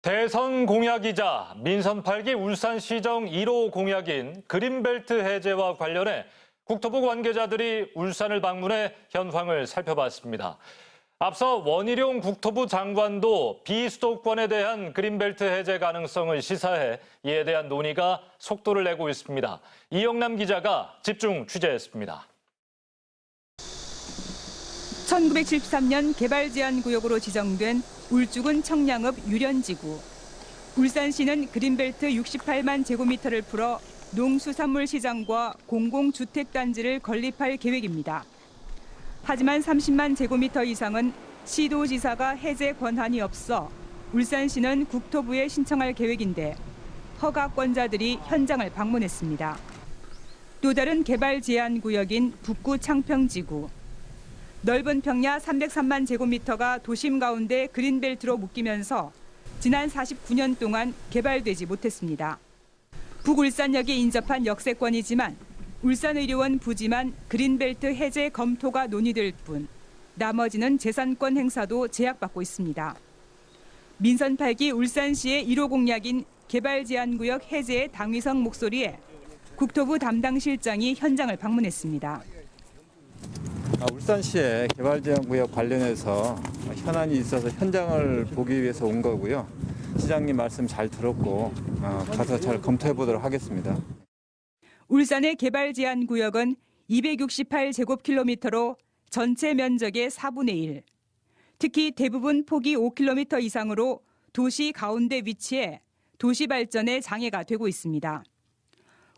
대선 공약이자 민선 8기 울산시정 1호 공약인 그린벨트 해제와 관련해 국토부 관계자들이 울산을 방문해 현황을 살펴봤습니다. 앞서 원희룡 국토부 장관도 비수도권에 대한 그린벨트 해제 가능성을 시사해 이에 대한 논의가 속도를 내고 있습니다. 이영남 기자가 집중 취재했습니다. 1973년 개발제한구역으로 지정된 울주군 청량읍 유련지구. 울산시는 그린벨트 68만 제곱미터를 풀어 농수산물 시장과 공공주택단지를 건립할 계획입니다. 하지만 30만 제곱미터 이상은 시도지사가 해제 권한이 없어 울산시는 국토부에 신청할 계획인데 허가권자들이 현장을 방문했습니다. 또 다른 개발 제한 구역인 북구 창평지구. 넓은 평야 303만 제곱미터가 도심 가운데 그린벨트로 묶이면서 지난 49년 동안 개발되지 못했습니다. 북울산역에 인접한 역세권이지만 울산의료원 부지만 그린벨트 해제 검토가 논의될 뿐 나머지는 재산권 행사도 제약받고 있습니다. 민선 8기 울산시의 1호 공약인 개발제한구역 해제의 당위성 목소리에 국토부 담당 실장이 현장을 방문했습니다. 울산시의 개발제한구역 관련해서 현안이 있어서 현장을 보기 위해서 온 거고요. 시장님 말씀 잘 들었고 가서 잘 검토해 보도록 하겠습니다. 울산의 개발제한구역은 268제곱킬로미터로 전체 면적의 4분의 1. 특히 대부분 폭이 5km 이상으로 도시 가운데 위치해 도시 발전에 장애가 되고 있습니다.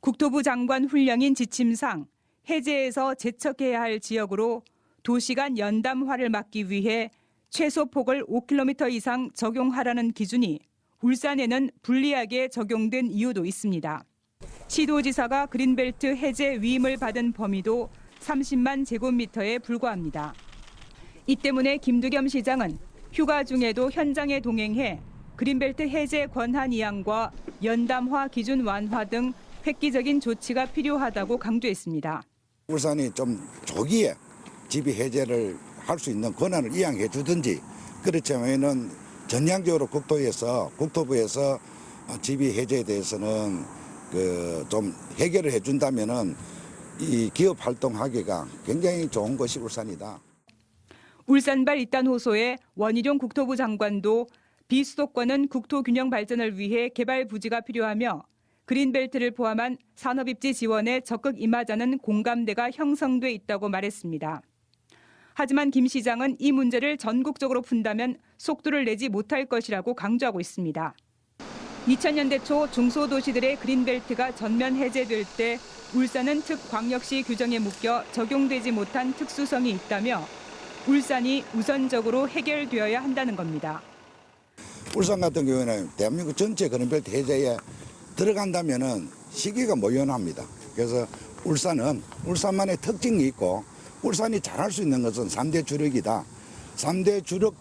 국토부 장관 훈령인 지침상 해제에서 제척해야 할 지역으로 도시간 연담화를 막기 위해 최소 폭을 5km 이상 적용하라는 기준이 울산에는 불리하게 적용된 이유도 있습니다. 시도지사가 그린벨트 해제 위임을 받은 범위도 30만 제곱미터에 불과합니다. 이 때문에 김두겸 시장은 휴가 중에도 현장에 동행해 그린벨트 해제 권한 이양과 연담화 기준 완화 등 획기적인 조치가 필요하다고 강조했습니다. 울산이 좀 조기에 지비 해제를 할 수 있는 권한을 이양해 주든지 그렇지 않으면 전향적으로 국토부에서 지비 해제에 대해서는 좀 해결을 해준다면은 이 기업 활동하기가 굉장히 좋은 것이 울산이다. 울산발 이딴 호소에 원희룡 국토부 장관도 비수도권은 국토균형 발전을 위해 개발 부지가 필요하며 그린벨트를 포함한 산업입지 지원에 적극 임하자는 공감대가 형성돼 있다고 말했습니다. 하지만 김 시장은 이 문제를 전국적으로 푼다면 속도를 내지 못할 것이라고 강조하고 있습니다. 2000년대 초 중소도시들의 그린벨트가 전면 해제될 때 울산은 특광역시 규정에 묶여 적용되지 못한 특수성이 있다며 울산이 우선적으로 해결되어야 한다는 겁니다. 울산 같은 경우에는 대한민국 전체 그린벨트 해제에 들어간다면은 시기가 모연합니다. 그래서 울산은 울산만의 특징이 있고 울산이 잘할 수 있는 것은 3대 주력이다. 3대 주력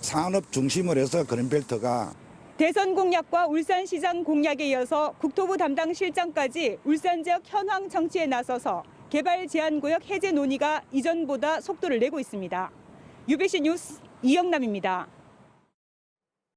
산업 중심으로 해서 그린벨트가 대선 공약과 울산시장 공약에 이어서 국토부 담당 실장까지 울산 지역 현황 정치에 나서서 개발 제한구역 해제 논의가 이전보다 속도를 내고 있습니다. UBC 뉴스 이영남입니다.